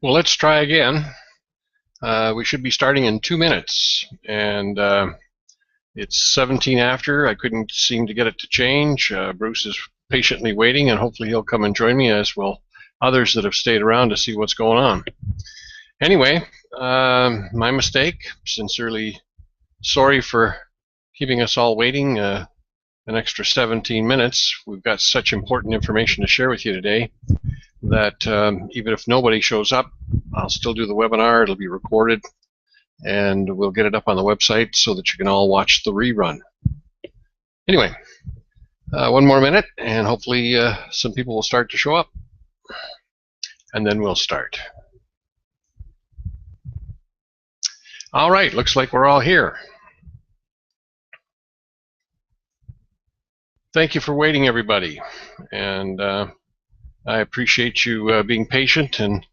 Well, let's try again. We should be starting in 2 minutes, and it's 17 after. I couldn't seem to get it to change. Bruce is patiently waiting, and hopefully he'll come and join me, as will others that have stayed around to see what's going on. Anyway, my mistake. Sincerely sorry for keeping us all waiting an extra 17 minutes. We've got such important information to share with you today that even if nobody shows up, I'll still do the webinar. It'll be recorded, and we'll get it up on the website so that you can all watch the rerun. Anyway, one more minute, and hopefully some people will start to show up, and then we'll start. All right, looks like we're all here. Thank you for waiting, everybody, and I appreciate you being patient. And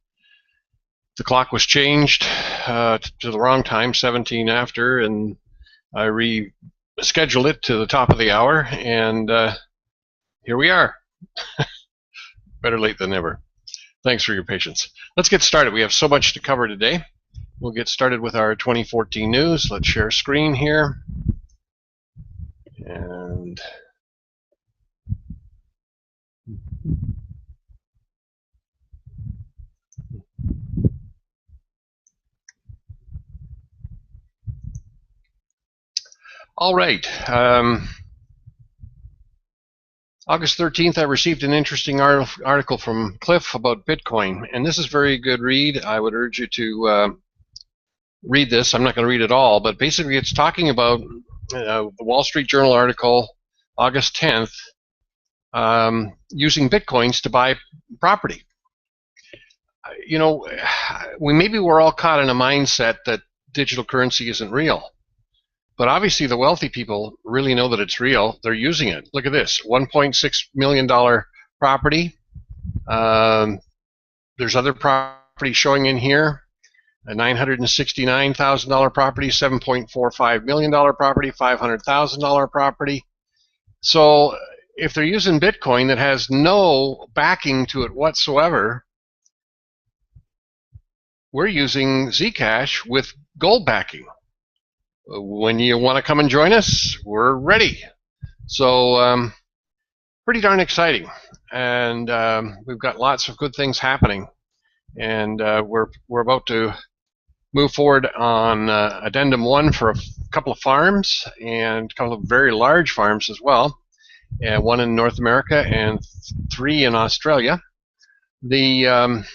the clock was changed to the wrong time, 17 after, and I rescheduled it to the top of the hour, and here we are. Better late than never. Thanks for your patience. Let's get started. We have so much to cover today. We'll get started with our 2014 news. Let's share screen here. And all right. August 13th, I received an interesting article from Cliff about Bitcoin, and this is a very good read. I would urge you to read this. I'm not going to read it all, but basically it's talking about the Wall Street Journal article, August 10th, using Bitcoins to buy property. You know, maybe we're all caught in a mindset that digital currency isn't real. But obviously the wealthy people really know that it's real. They're using it. Look at this, $1.6 million property. There's other property showing in here. A $969,000 property, $7.45 million property, $500,000 property. So if they're using Bitcoin that has no backing to it whatsoever, we're using Zcash with gold backing. When you want to come and join us, we're ready. So pretty darn exciting, and we've got lots of good things happening, and we're about to move forward on addendum 1 for a couple of farms, and a couple of very large farms as well, and 1 in North America and 3 in Australia. I've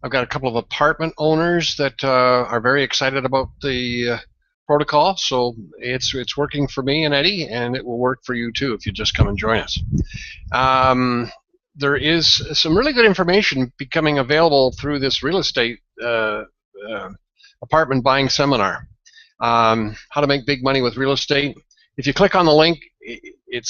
got a couple of apartment owners that are very excited about the protocol, so it's working for me and Eddie, and it will work for you too if you just come and join us. There is some really good information becoming available through this real estate apartment buying seminar. How to make big money with real estate. If you click on the link, it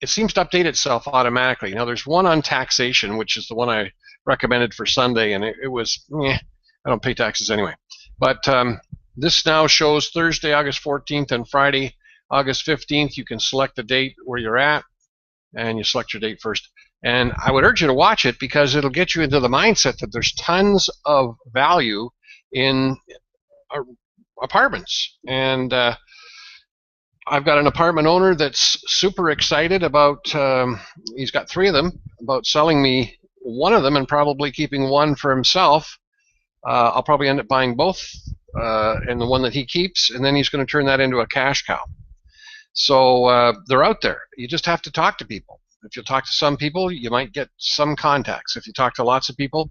seems to update itself automatically. Now there's one on taxation, which is the one I recommended for Sunday, and it was, I don't pay taxes anyway. But this now shows Thursday, August 14th, and Friday, August 15th. You can select the date where you're at, and you select your date first. And I would urge you to watch it because it'll get you into the mindset that there's tons of value in apartments. And I've got an apartment owner that's super excited about, he's got 3 of them, about selling me 1 of them and probably keeping 1 for himself. I'll probably end up buying both, and the one that he keeps, and then he's going to turn that into a cash cow. So they're out there. You just have to talk to people. If you talk to some people, you might get some contacts. If you talk to lots of people,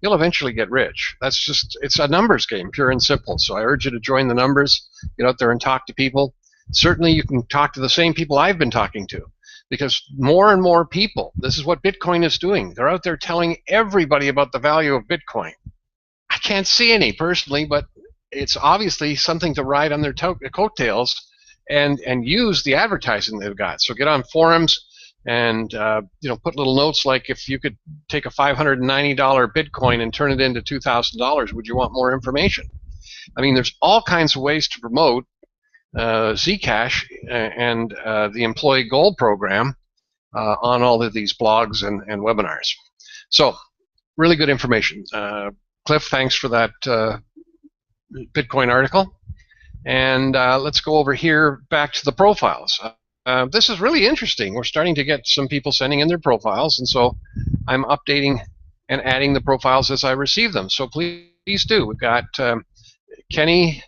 you'll eventually get rich. That's just, it's a numbers game, pure and simple. So I urge you to join the numbers, get out there and talk to people. Certainly you can talk to the same people I've been talking to, because more and more people, this is what Bitcoin is doing. They're out there telling everybody about the value of Bitcoin. I can't see any personally, but it's obviously something to ride on their coattails and use the advertising they've got. So get on forums and put little notes like, if you could take a $590 Bitcoin and turn it into $2,000, would you want more information? I mean, there's all kinds of ways to promote Zcash and the Employee Gold program on all of these blogs and webinars. So really good information. Cliff, thanks for that Bitcoin article. And let's go over here back to the profiles. This is really interesting. We're starting to get some people sending in their profiles, and so I'm updating and adding the profiles as I receive them. So please do. We've got Kenny,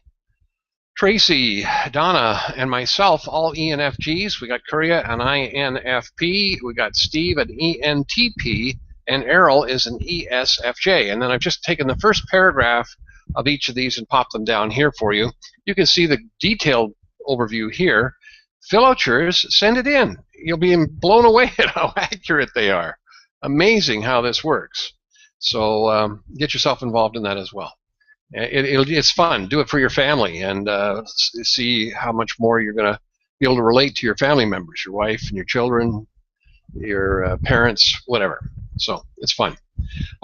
Tracy, Donna, and myself, all ENFGs. We got Kuria, an INFP. We got Steve, an ENTP, and Errol is an ESFJ. And then I've just taken the first paragraph of each of these and popped them down here for you. You can see the detailed overview here. Fill out yours, send it in. You'll be blown away at how accurate they are. Amazing how this works. So get yourself involved in that as well. It's fun. Do it for your family and see how much more you're going to be able to relate to your family members, your wife and your children, your parents, whatever. So it's fun.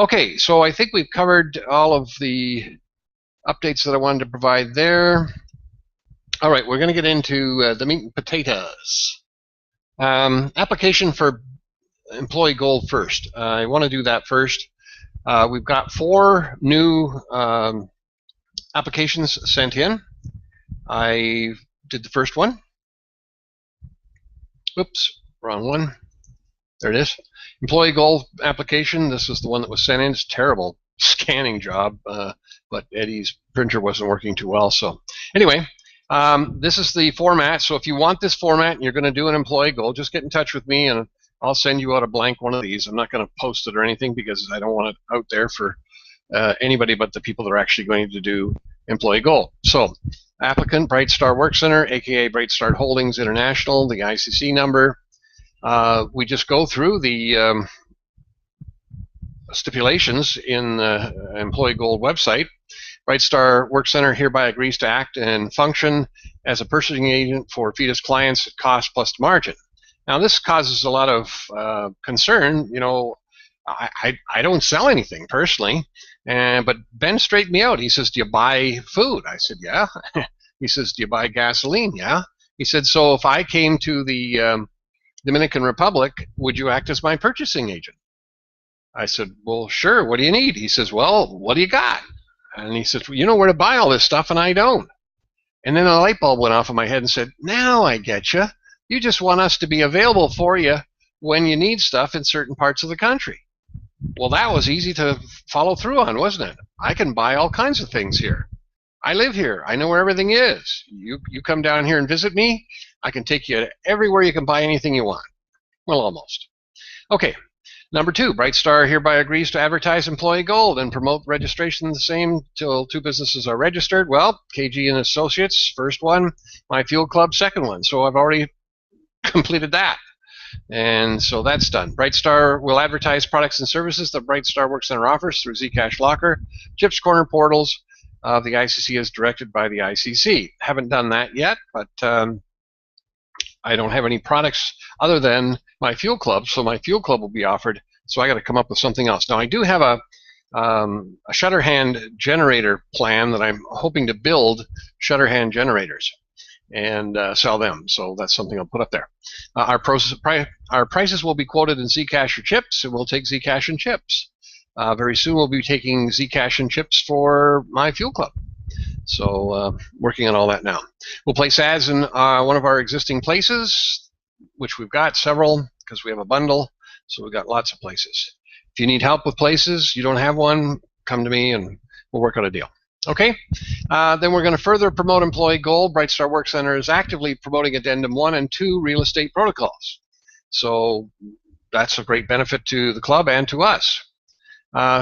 Okay, so I think we've covered all of the updates that I wanted to provide there. All right, we're going to get into the meat and potatoes. Application for Employee Gold first. I want to do that first. We've got 4 new applications sent in. I did the first one. Oops, wrong one. There it is. Employee Gold application. This is the one that was sent in. It's a terrible scanning job, but Eddie's printer wasn't working too well. So anyway, this is the format. So if you want this format and you're going to do an Employee Gold, just get in touch with me and I'll send you out a blank one of these. I'm not going to post it or anything because I don't want it out there for anybody but the people that are actually going to do Employee Gold. So applicant, Brightstar Work Center, aka Brightstar Holdings International, the ICC number. We just go through the stipulations in the Employee Gold website. Brightstar Work Center hereby agrees to act and function as a purchasing agent for FIDES clients at cost plus margin. Now this causes a lot of concern. You know, I don't sell anything personally, but Ben straightened me out. He says, "Do you buy food?" I said, "Yeah." He says, "Do you buy gasoline?" "Yeah." He said, "So if I came to the Dominican Republic, would you act as my purchasing agent?" I said, "Well, sure. What do you need?" He says, "Well, what do you got?" And he says, "Well, you know where to buy all this stuff, and I don't." And then a light bulb went off in my head and said, "Now I get you. You just want us to be available for you when you need stuff in certain parts of the country." Well, that was easy to follow through on, wasn't it? I can buy all kinds of things here. I live here. I know where everything is. You come down here and visit me, I can take you everywhere you can buy anything you want. Well, almost. Okay. Number 2, Brightstar hereby agrees to advertise Employee Gold and promote registration the same till 2 businesses are registered. Well, KG and Associates, first one. My Fuel Club, second one. So I've already completed that. And so that's done. Brightstar will advertise products and services that Brightstar Work Center offers through Zcash Locker, Chips Corner portals. The ICC is directed by the ICC. Haven't done that yet, but I don't have any products other than my Fuel Club, so my Fuel Club will be offered. So I got to come up with something else. Now I do have a Shutterhand generator plan that I'm hoping to build Shutterhand generators and sell them. So that's something I'll put up there. Our prices will be quoted in Zcash or chips, and we'll take Zcash and chips. Very soon we'll be taking Zcash and chips for my Fuel Club. So working on all that now. We'll place ads in one of our existing places, which we've got several because we have a bundle. So we've got lots of places. If you need help with places, you don't have one, come to me and we'll work out a deal. Okay, then we're going to further promote Employee Gold. Brightstar Work Center is actively promoting Addendum 1 and 2 real estate protocols. So that's a great benefit to the club and to us.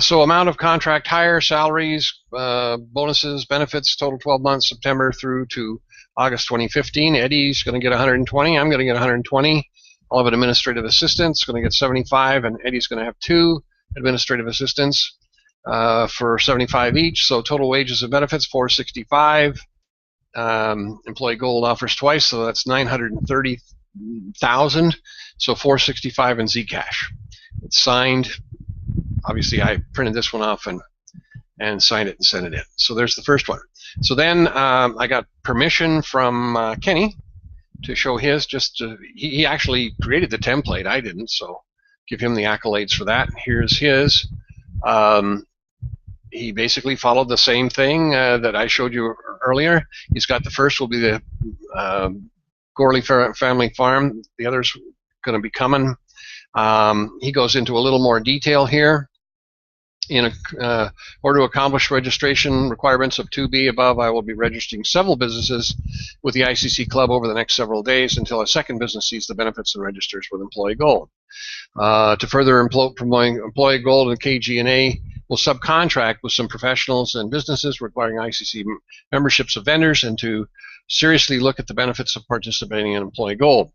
So amount of contract hire, salaries, bonuses, benefits, total 12 months, September through to August 2015. Eddie's going to get 120. I'm going to get 120. I'll have an administrative assistant. Going to get 75, and Eddie's going to have 2 administrative assistants for 75 each. So total wages and benefits, 465. Employee Gold offers twice, so that's 930,000. So 465 in Zcash. It's signed. Obviously, I printed this one off and signed it and sent it in. So there's the first one. So then I got permission from Kenny to show his. He actually created the template. I didn't, so give him the accolades for that. Here's his. He basically followed the same thing that I showed you earlier. He's got the first will be the Gorley family farm. The other's going to be coming. He goes into a little more detail here. In order to accomplish registration requirements of 2B above, I will be registering several businesses with the ICC Club over the next several days until a second business sees the benefits and registers with Employee Gold. To further promote Employee Gold and KG&A will subcontract with some professionals and businesses requiring ICC memberships of vendors and to seriously look at the benefits of participating in Employee Gold.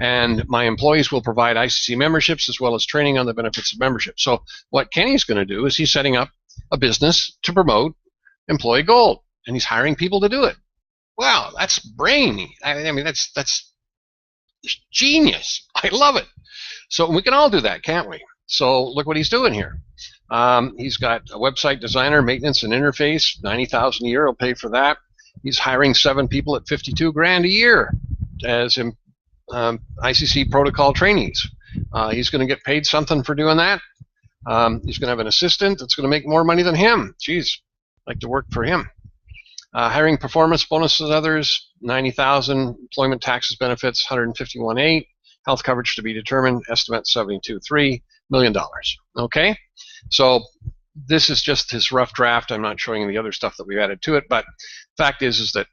And my employees will provide ICC memberships as well as training on the benefits of membership. So what Kenny's going to do is he's setting up a business to promote Employee Gold, and he's hiring people to do it. Wow, that's brainy. I mean, that's genius. I love it. So we can all do that, can't we? So look what he's doing here. He's got a website designer, maintenance and interface, $90,000 a year. He'll pay for that. He's hiring 7 people at 52 grand a year as ICC protocol trainees. He's going to get paid something for doing that. He's going to have an assistant that's going to make more money than him. Geez, I'd like to work for him. Hiring performance bonuses and others, $90,000. Employment taxes benefits, $151,800. Health coverage to be determined, estimate $72.3 million. Okay, so this is just his rough draft. I'm not showing you the other stuff that we've added to it, but fact is that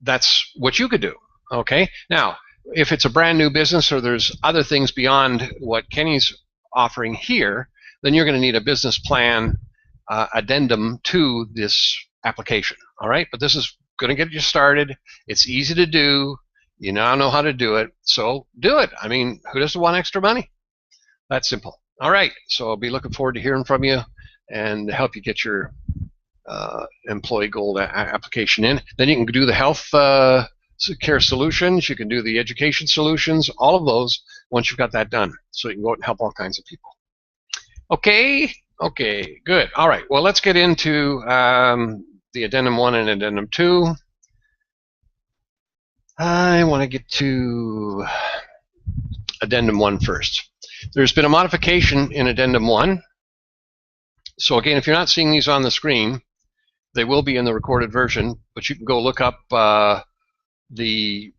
that's what you could do. Okay, now if it's a brand new business or there's other things beyond what Kenny's offering here, then you're going to need a business plan addendum to this application. All right, but this is going to get you started. It's easy to do. You now know how to do it, so do it. I mean, who doesn't want extra money? That's simple. All right, so I'll be looking forward to hearing from you and help you get your Employee Gold application in. Then you can do the health care solutions. You can do the education solutions, all of those once you've got that done. So you can go out and help all kinds of people. Okay, good. All right, well, let's get into the Addendum 1 and Addendum 2. I want to get to Addendum 1 first. There's been a modification in Addendum 1. So again, if you're not seeing these on the screen, they will be in the recorded version, but you can go look up the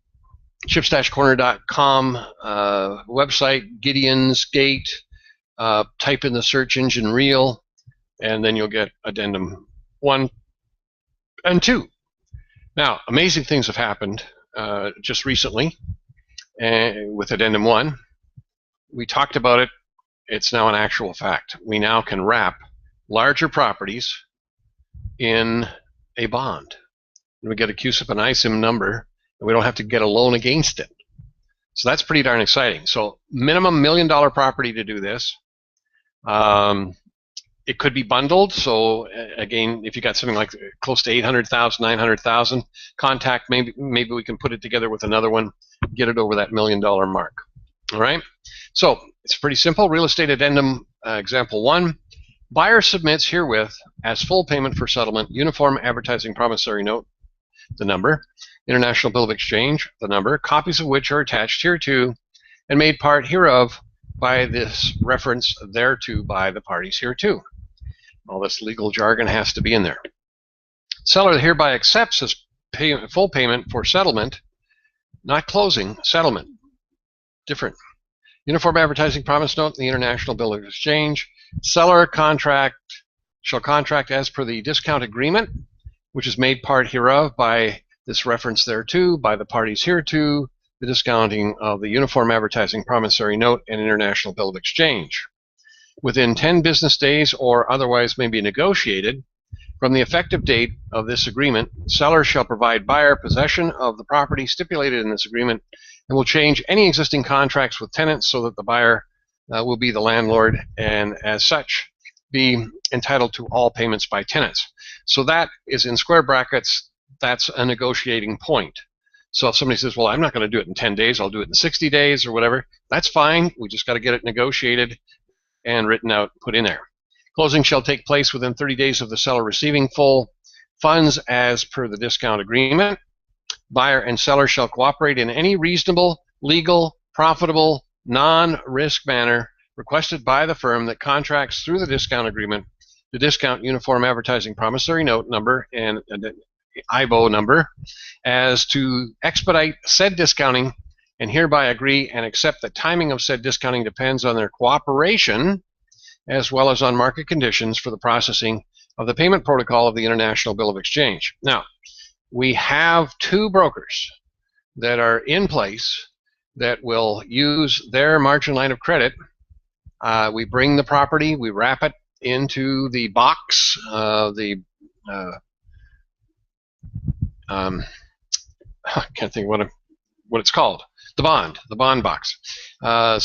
chipstashcorner.com website, Gideon's Gate, type in the search engine real, and then you'll get Addendum 1 and 2. Now, amazing things have happened just recently with Addendum 1. We talked about it. It's now an actual fact. We now can wrap larger properties in a bond. We get a CUSIP and ISIM number, and we don't have to get a loan against it. So that's pretty darn exciting. So minimum $1 million property to do this. It could be bundled. So again, if you got something like close to 800,000, 900,000, contact. Maybe we can put it together with another one, get it over that $1 million mark. All right. So it's pretty simple. Real estate addendum example 1. Buyer submits herewith as full payment for settlement uniform advertising promissory note, the number, international bill of exchange, the number, copies of which are attached hereto and made part hereof by this reference thereto by the parties hereto. All this legal jargon has to be in there. Seller hereby accepts as full payment for settlement, not closing, settlement. Different. Uniform advertising promise note, the international bill of exchange. Seller shall contract as per the discount agreement, which is made part hereof by this reference thereto by the parties hereto, the discounting of the uniform advertising promissory note and international bill of exchange. Within 10 business days or otherwise may be negotiated from the effective date of this agreement, seller shall provide buyer possession of the property stipulated in this agreement and will change any existing contracts with tenants so that the buyer will be the landlord and as such be entitled to all payments by tenants. So that is in square brackets, that's a negotiating point. So if somebody says, well, I'm not going to do it in 10 days, I'll do it in 60 days or whatever, that's fine. We just got to get it negotiated and written out, put in there. Closing shall take place within 30 days of the seller receiving full funds as per the discount agreement. Buyer and seller shall cooperate in any reasonable, legal, profitable, non-risk manner requested by the firm that contracts through the discount agreement to discount Uniform Advertising Promissory Note number and IBO number as to expedite said discounting, and hereby agree and accept the timing of said discounting depends on their cooperation as well as on market conditions for the processing of the payment protocol of the International Bill of Exchange. Now, we have two brokers that are in place that will use their margin line of credit. We bring the property, we wrap it into the box, I can't think what it's called, the bond box.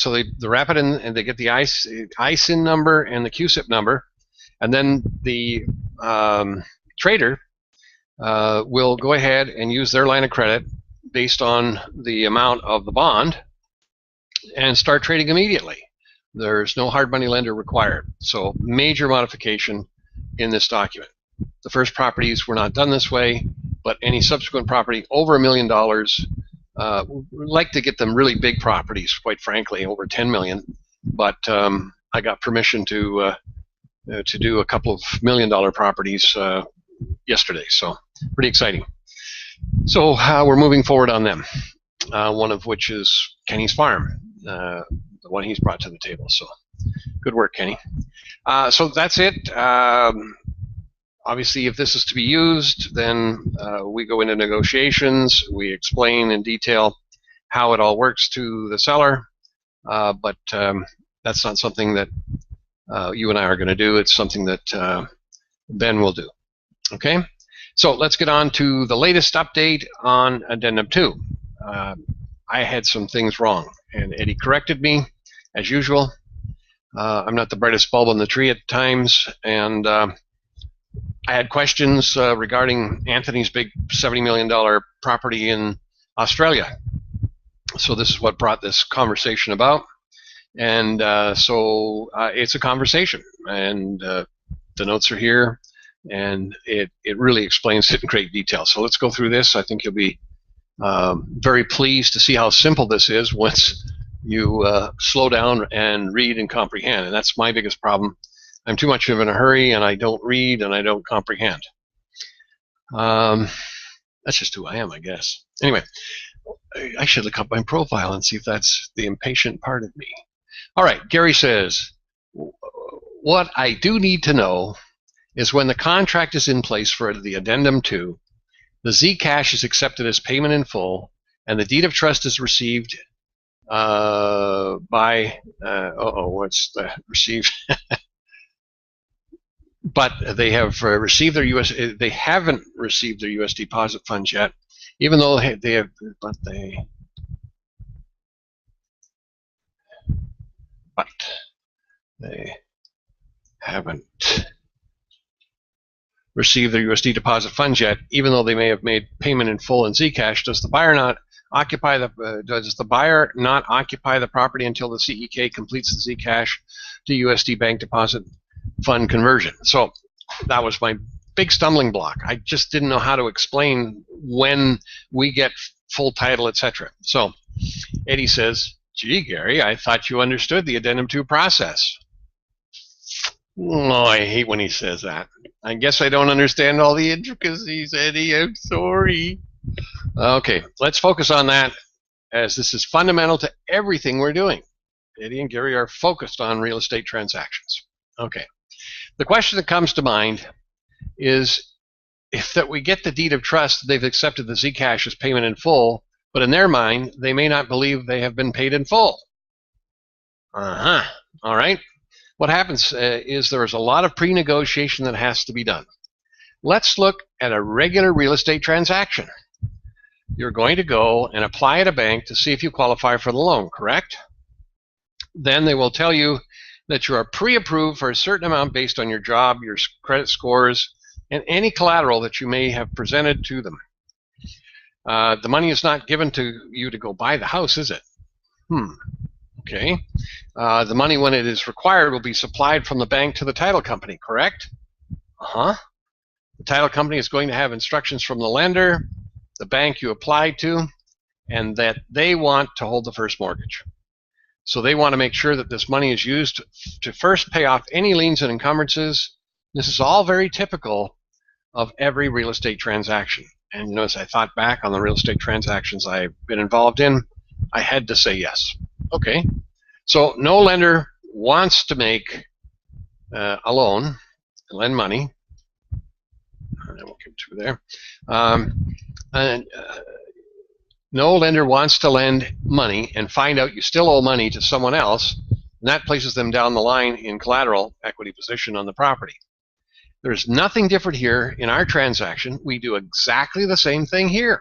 So they wrap it in, and they get the ISIN number and the QSIP number, and then the trader will go ahead and use their line of credit based on the amount of the bond and start trading immediately. There's no hard money lender required. So major modification in this document. The first properties were not done this way, but any subsequent property over $1 million, we'd like to get them really big properties, quite frankly, over 10 million. But I got permission to do a couple of $1 million properties yesterday, so pretty exciting. So we're moving forward on them. One of which is Kenny's Farm, the one he's brought to the table. So good work, Kenny. So that's it. Obviously, if this is to be used, then we go into negotiations. We explain in detail how it all works to the seller, but that's not something that you and I are going to do. It's something that Ben will do. Okay? So let's get on to the latest update on Addendum 2. I had some things wrong, and Eddie corrected me, as usual. I'm not the brightest bulb on the tree at times, and I had questions regarding Anthony's big $70 million property in Australia. So this is what brought this conversation about. And so it's a conversation, and the notes are here, and it really explains it in great detail. So let's go through this. I think you'll be very pleased to see how simple this is once you slow down and read and comprehend. And that's my biggest problem. I'm too much of in a hurry, and I don't read and I don't comprehend. That's just who I am, I guess. Anyway, I should look up my profile and see if that's the impatient part of me. All right, Gary says, what I do need to know is when the contract is in place for the Addendum 2, the Zcash is accepted as payment in full, and the deed of trust is received by, what's the received? But they have received their US. They haven't received their U.S. deposit funds yet, even though they have. But they haven't received their USD deposit funds yet, even though they may have made payment in full in Zcash. Does the buyer not occupy the property until the CEK completes the Zcash to USD bank deposit fund conversion? So that was my big stumbling block. I just didn't know how to explain when we get full title, etc. So Eddie says, gee, Gary, I thought you understood the Addendum 2 process. Oh, I hate when he says that. I guess I don't understand all the intricacies, Eddie. I'm sorry. Okay, let's focus on that, as this is fundamental to everything we're doing. Eddie and Gary are focused on real estate transactions. Okay. The question that comes to mind is if that we get the deed of trust, they've accepted the Zcash as payment in full, but in their mind, they may not believe they have been paid in full. All right. What happens is there is a lot of pre-negotiation that has to be done. Let's look at a regular real estate transaction. You're going to go and apply at a bank to see if you qualify for the loan, correct? Then they will tell you that you are pre-approved for a certain amount based on your job, your credit scores, and any collateral that you may have presented to them. The money is not given to you to go buy the house, is it? Okay. The money, when it is required, will be supplied from the bank to the title company, correct? The title company is going to have instructions from the lender, the bank you applied to, and that they want to hold the first mortgage. So they want to make sure that this money is used to first pay off any liens and encumbrances. This is all very typical of every real estate transaction. And you know, as I thought back on the real estate transactions I've been involved in, I had to say yes. Okay, so no lender wants to make a loan, lend money. I won't get through there. No lender wants to lend money and find out you still owe money to someone else, and that places them down the line in collateral equity position on the property. There's nothing different here in our transaction. We do exactly the same thing here.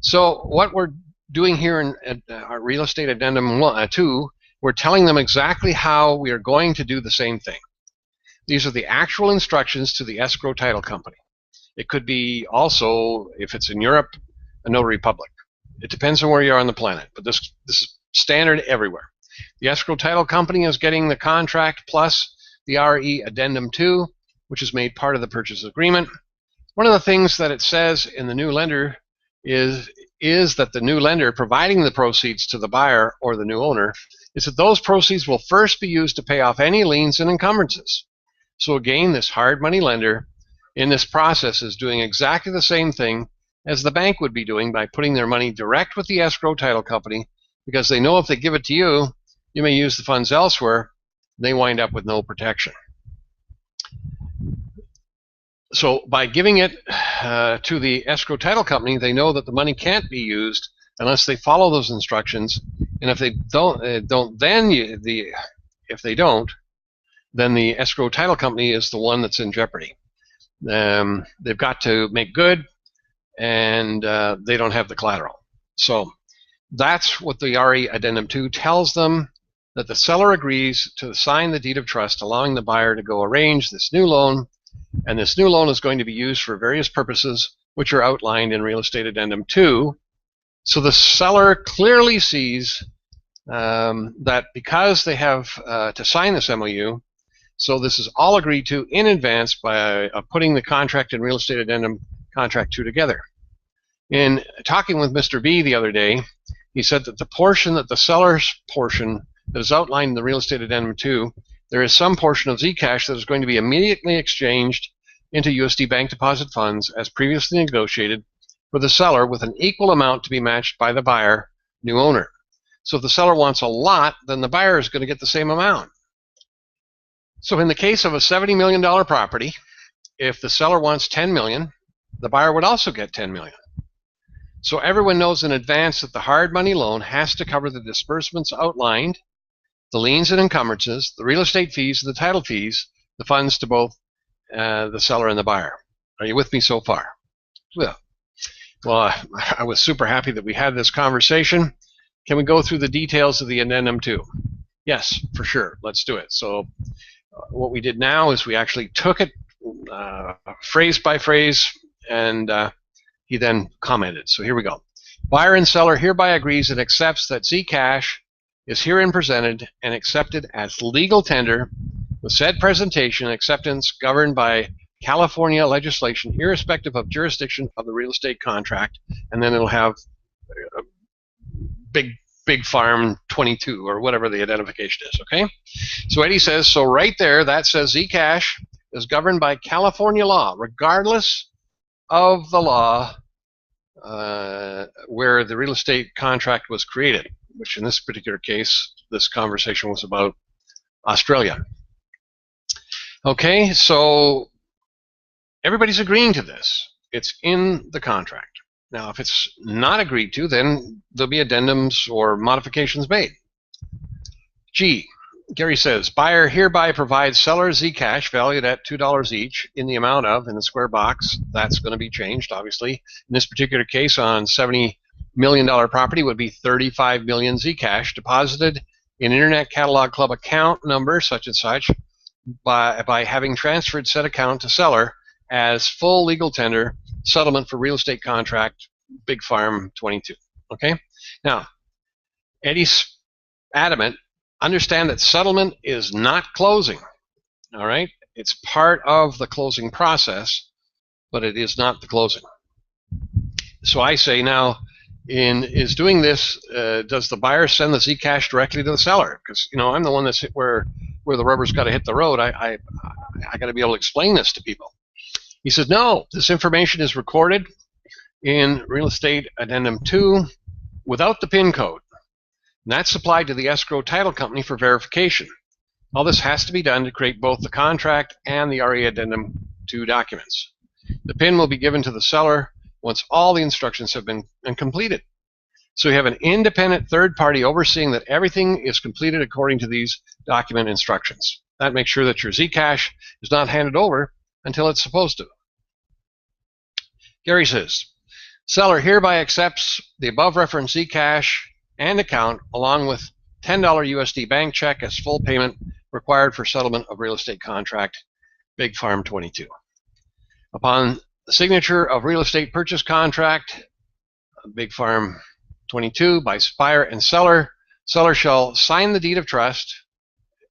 So what we're doing here in our real estate addendum 2, we're telling them exactly how we are going to do the same thing. These are the actual instructions to the escrow title company. It could be also, if it's in Europe, a notary public. It depends on where you are on the planet, but this is standard everywhere. The escrow title company is getting the contract plus the RE addendum 2, which is made part of the purchase agreement. One of the things that it says in the new lender is that the new lender providing the proceeds to the buyer or the new owner is that those proceeds will first be used to pay off any liens and encumbrances. So again, this hard money lender in this process is doing exactly the same thing as the bank would be doing by putting their money direct with the escrow title company, because they know if they give it to you, you may use the funds elsewhere, they wind up with no protection. So by giving it to the escrow title company, they know that the money can't be used unless they follow those instructions, and if they don't, then the escrow title company is the one that's in jeopardy. They've got to make good, and they don't have the collateral. So that's what the RE Addendum 2 tells them, that the seller agrees to sign the deed of trust, allowing the buyer to go arrange this new loan, and this new loan is going to be used for various purposes, which are outlined in Real Estate Addendum 2. So the seller clearly sees that because they have to sign this MOU, so this is all agreed to in advance by putting the contract and Real Estate Addendum Contract 2 together. In talking with Mr. B the other day, he said that the portion that the seller's portion that is outlined in the Real Estate Addendum 2, there is some portion of Zcash that is going to be immediately exchanged into USD bank deposit funds as previously negotiated for the seller, with an equal amount to be matched by the buyer, new owner. So if the seller wants a lot, then the buyer is going to get the same amount. So in the case of a $70 million property, if the seller wants $10 million, the buyer would also get $10 million. So everyone knows in advance that the hard money loan has to cover the disbursements outlined, the liens and encumbrances, the real estate fees, the title fees, the funds to both the seller and the buyer. Are you with me so far? Well, I was super happy that we had this conversation. Can we go through the details of the Addendum 2? Yes, for sure. Let's do it. So what we did now is we actually took it phrase by phrase, and he then commented. So here we go. Buyer and seller hereby agrees and accepts that Zcash is herein presented and accepted as legal tender, with said presentation and acceptance governed by California legislation, irrespective of jurisdiction of the real estate contract, and then it'll have Big Farm 22 or whatever the identification is, okay? So Eddie says, so right there, that says Zcash is governed by California law, regardless of the law where the real estate contract was created, which in this particular case, this conversation was about Australia. Okay, so everybody's agreeing to this. It's in the contract. Now, if it's not agreed to, then there'll be addendums or modifications made. G, Gary says, buyer hereby provides seller Zcash valued at $2 each in the amount of, in the square box, that's going to be changed, obviously. In this particular case, on $70 million property would be 35 million Zcash deposited in Internet Catalog Club account number such and such by having transferred said account to seller as full legal tender settlement for real estate contract Big Farm 22. Okay? Now, Eddie's adamant. Understand that settlement is not closing. All right? It's part of the closing process, but it is not the closing. So I say now, is doing this, does the buyer send the Zcash directly to the seller? Because I'm the one that's where the rubber's got to hit the road. I got to be able to explain this to people. He says, no, this information is recorded in Real Estate Addendum 2 without the PIN code. And that's supplied to the escrow title company for verification. All this has to be done to create both the contract and the RE Addendum 2 documents. The PIN will be given to the seller once all the instructions have been completed. So you have an independent third party overseeing that everything is completed according to these document instructions. That makes sure that your Zcash is not handed over until it's supposed to. Gary says, seller hereby accepts the above referenced Zcash and account along with $10 USD bank check as full payment required for settlement of real estate contract Big Farm 22. Upon the signature of real estate purchase contract Big Farm 22 by buyer and seller, seller shall sign the deed of trust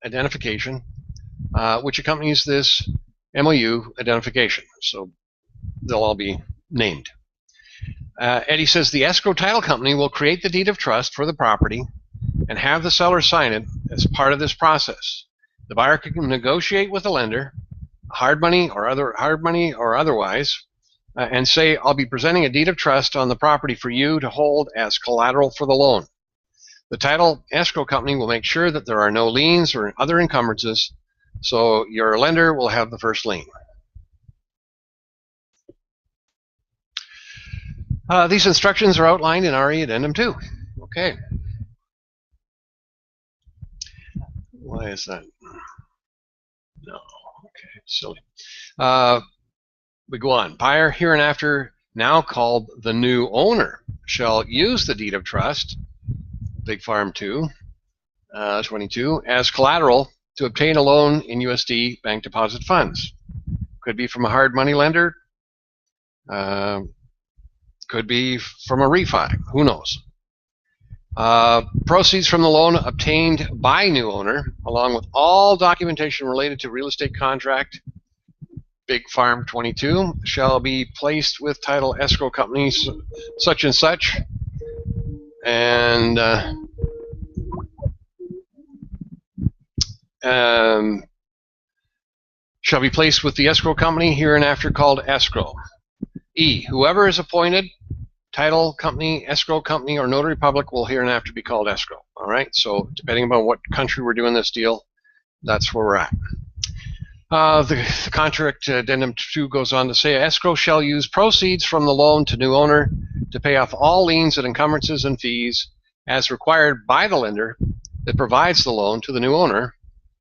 identification which accompanies this MOU identification. So they'll all be named. Eddie says the escrow title company will create the deed of trust for the property and have the seller sign it as part of this process. The buyer can negotiate with the lender, hard money or otherwise, and say, I'll be presenting a deed of trust on the property for you to hold as collateral for the loan. The title escrow company will make sure that there are no liens or other encumbrances, so your lender will have the first lien. These instructions are outlined in RE Addendum 2. Okay. Why is that? No. Okay. Silly. We go on. Buyer hereinafter, now called the new owner, shall use the deed of trust, Big Farm 2, 22, as collateral to obtain a loan in USD bank deposit funds. Could be from a hard money lender. Could be from a refi. Who knows? Proceeds from the loan obtained by new owner, along with all documentation related to real estate contract Big Farm 22, shall be placed with title escrow companies such and such, and shall be placed with the escrow company hereinafter called escrow. E. Whoever is appointed, title company, escrow company, or notary public will hereinafter be called escrow. All right, so depending upon what country we're doing this deal, that's where we're at. The contract addendum 2 goes on to say, escrow shall use proceeds from the loan to new owner to pay off all liens and encumbrances and fees as required by the lender that provides the loan to the new owner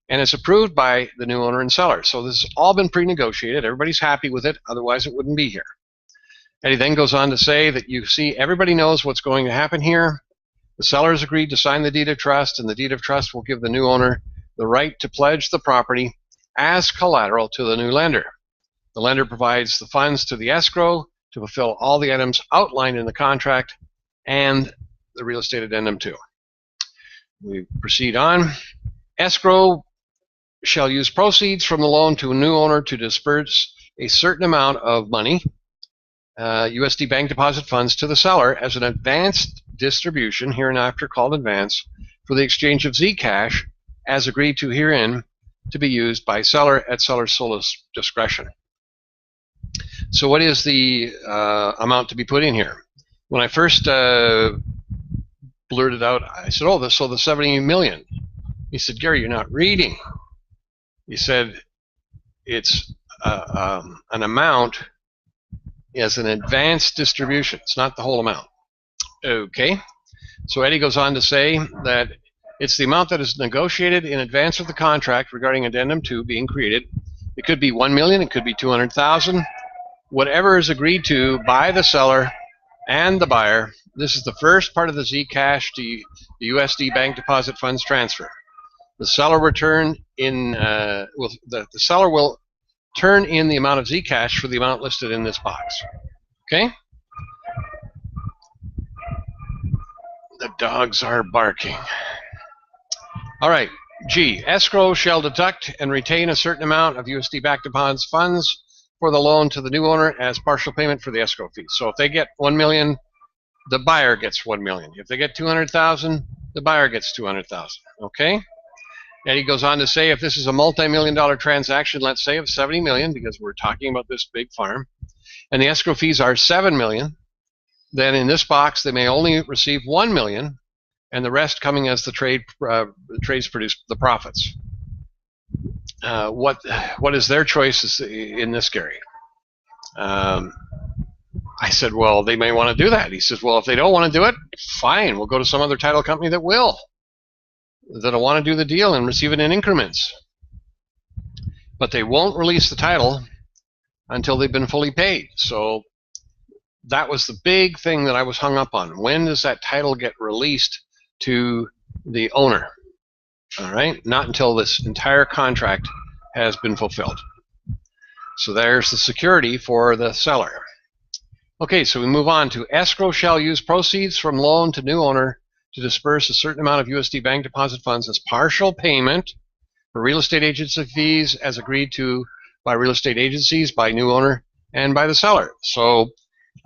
and is approved by the new owner and seller. So this has all been pre-negotiated. Everybody's happy with it, otherwise it wouldn't be here. And he then goes on to say that you see everybody knows what's going to happen here. The seller has agreed to sign the deed of trust, and the deed of trust will give the new owner the right to pledge the property as collateral to the new lender. The lender provides the funds to the escrow to fulfill all the items outlined in the contract and the real estate addendum 2. We proceed on. Escrow shall use proceeds from the loan to a new owner to disperse a certain amount of money, USD bank deposit funds, to the seller as an advanced distribution, hereinafter called advance, for the exchange of Zcash as agreed to herein, to be used by seller at seller's sole discretion. So what is the amount to be put in here? When I first blurted out, I said, oh, so the 70 million. He said, Gary, you're not reading. He said, it's an amount as an advanced distribution. It's not the whole amount. Okay. So Eddie goes on to say that it's the amount that is negotiated in advance of the contract regarding Addendum 2 being created. It could be 1 million, it could be 200,000. Whatever is agreed to by the seller and the buyer. This is the first part of the Zcash to the USD bank deposit funds transfer. The seller will turn in the seller will turn in the amount of Zcash for the amount listed in this box. Okay? The dogs are barking. All right, G. Escrow shall deduct and retain a certain amount of USD back deposit funds for the loan to the new owner as partial payment for the escrow fees. So if they get 1 million the buyer gets 1 million. If they get 200,000, the buyer gets 200,000. Okay. And he goes on to say, if this is a multi-million-dollar transaction, let's say of 70 million, because we're talking about this big farm, and the escrow fees are 7 million, then in this box they may only receive 1 million, and the rest coming as the trades produce the profits. What is their choice in this, Gary? I said, well, they may want to do that. He says, well, if they don't want to do it, fine, we'll go to some other title company that'll want to do the deal and receive it in increments. But they won't release the title until they've been fully paid. So that was the big thing that I was hung up on. When does that title get released to the owner? All right, not until this entire contract has been fulfilled. So there's the security for the seller. Okay, so we move on to escrow shall use proceeds from loan to new owner to disperse a certain amount of USD bank deposit funds as partial payment for real estate agency fees as agreed to by real estate agencies, by new owner, and by the seller. So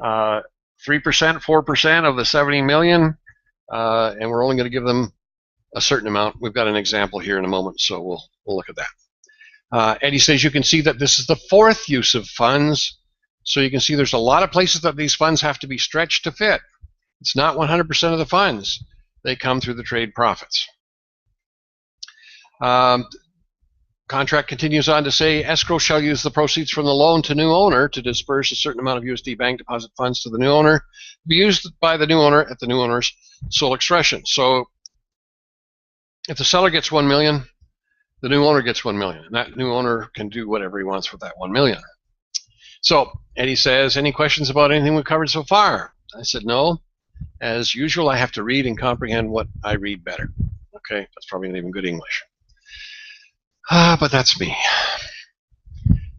3%, 4% of the 70 million, and we're only going to give them a certain amount. We've got an example here in a moment, so we'll look at that. Eddie says you can see that this is the fourth use of funds. So you can see there's a lot of places that these funds have to be stretched to fit. It's not 100% of the funds. They come through the trade profits. Contract continues on to say, escrow shall use the proceeds from the loan to new owner to disperse a certain amount of USD bank deposit funds to the new owner, to be used by the new owner at the new owner's sole expression. So if the seller gets 1 million, the new owner gets 1 million. And that new owner can do whatever he wants with that 1 million. So Eddie says, any questions about anything we've covered so far? I said, no. As usual, I have to read and comprehend what I read better. Okay, that's probably not even good English. But that's me.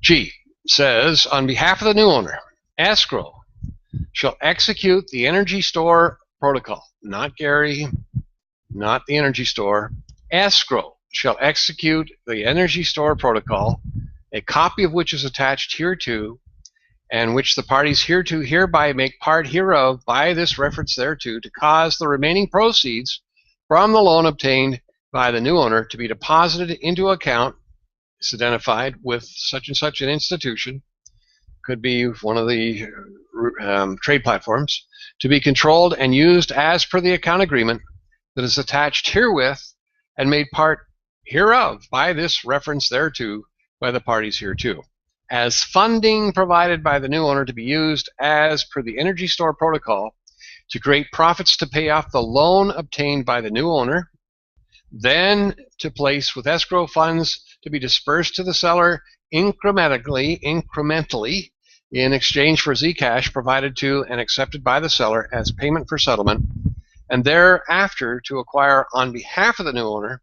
G says, on behalf of the new owner, escrow shall execute the Energy Store protocol. Not Gary, not the Energy Store. Escrow shall execute the Energy Store protocol, a copy of which is attached hereto, and which the parties hereto hereby make part hereof by this reference thereto, to cause the remaining proceeds from the loan obtained by the new owner to be deposited into account. It's identified with such and such an institution, could be one of the trade platforms, to be controlled and used as per the account agreement that is attached herewith and made part hereof by this reference thereto by the parties hereto, as funding provided by the new owner to be used as per the Energy Store protocol to create profits to pay off the loan obtained by the new owner, then to place with escrow funds to be dispersed to the seller incrementally in exchange for Zcash provided to and accepted by the seller as payment for settlement, and thereafter to acquire on behalf of the new owner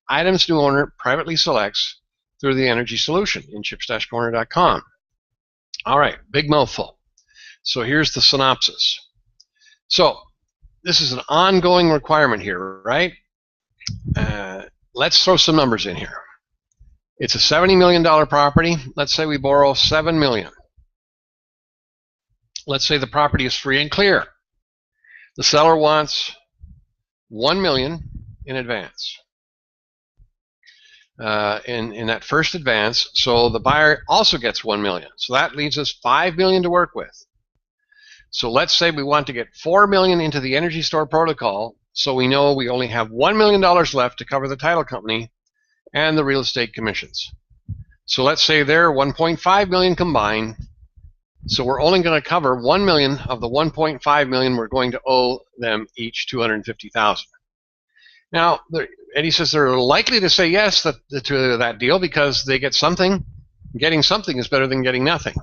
items new owner privately selects through the energy solution in chips-corner.com. All right, big mouthful. So here's the synopsis. So this is an ongoing requirement here, right? Let's throw some numbers in here. It's a $70 million property. Let's say we borrow $7 million. Let's say the property is free and clear. The seller wants $1 million in advance. In that first advance, so the buyer also gets $1 million. So that leaves us $5 million to work with. So let's say we want to get $4 million into the Energy Store protocol, so we know we only have $1 million left to cover the title company and the real estate commissions. So let's say they're $1.5 million combined. So we're only going to cover $1 million of the $1.5 million we're going to owe them each $250,000. Now, Eddie says they're likely to say yes to that deal because they get something. Getting something is better than getting nothing,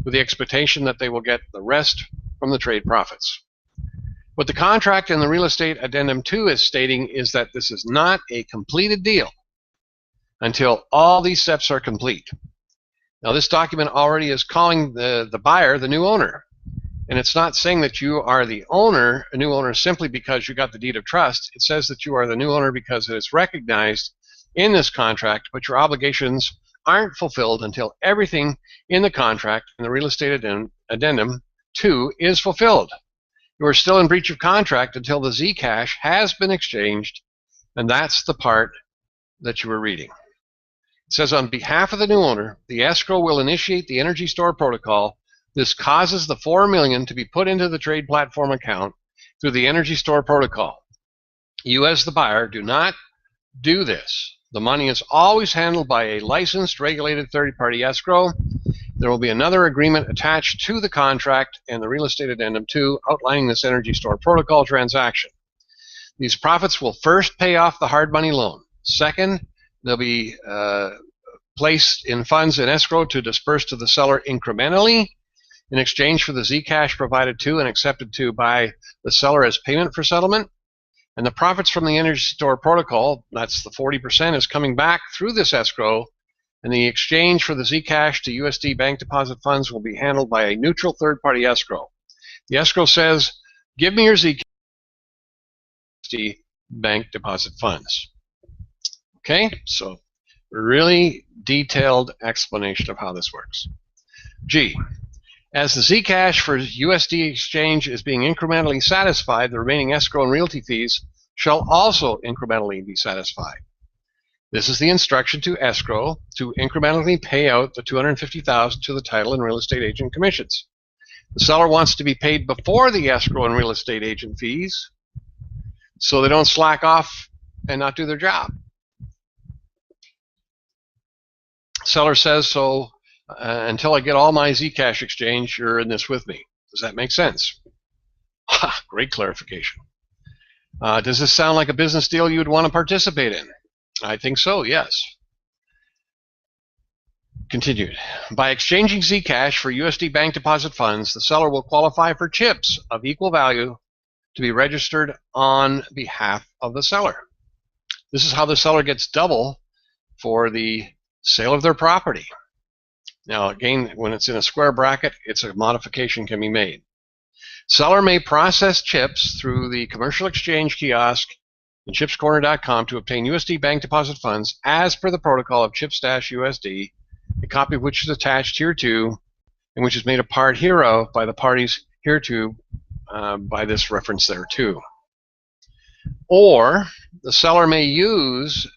with the expectation that they will get the rest from the trade profits. What the contract and the real estate addendum 2 is stating is that this is not a completed deal until all these steps are complete. Now, this document already is calling the buyer the new owner. And it's not saying that you are the owner, a new owner, simply because you got the deed of trust. It says that you are the new owner because it is recognized in this contract, but your obligations aren't fulfilled until everything in the contract and the real estate addendum 2 is fulfilled. You are still in breach of contract until the Zcash has been exchanged, and that's the part that you were reading. It says, on behalf of the new owner, the escrow will initiate the Energy Store protocol. This causes the $4 million to be put into the trade platform account through the Energy Store protocol. You, as the buyer, do not do this. The money is always handled by a licensed, regulated third-party escrow. There will be another agreement attached to the contract and the real estate addendum 2 outlining this Energy Store protocol transaction. These profits will first pay off the hard money loan. Second, they'll be placed in funds in escrow to disperse to the seller incrementally in exchange for the Zcash provided to and accepted to by the seller as payment for settlement. And the profits from the Energy Store protocol, that's the 40%, is coming back through this escrow, and the exchange for the Zcash to USD bank deposit funds will be handled by a neutral third-party escrow. The escrow says, give me your Zcash bank deposit funds. Okay, so really detailed explanation of how this works. G, as the Zcash for USD exchange is being incrementally satisfied, the remaining escrow and realty fees shall also incrementally be satisfied. This is the instruction to escrow to incrementally pay out the $250,000 to the title and real estate agent commissions. The seller wants to be paid before the escrow and real estate agent fees, so they don't slack off and not do their job. Seller says, so until I get all my Zcash exchange, you're in this with me. Does that make sense? Ha, great clarification. Does this sound like a business deal you would want to participate in? I think so, yes. Continued. By exchanging Zcash for USD bank deposit funds, the seller will qualify for chips of equal value to be registered on behalf of the seller. This is how the seller gets double for the sale of their property. Now, again, when it's in a square bracket, it's a modification can be made. Seller may process chips through the commercial exchange kiosk in chipscorner.com to obtain USD bank deposit funds as per the protocol of ChipStash-USD, a copy of which is attached hereto and which is made a part hereof by the parties hereto by this reference there too. Or the seller may use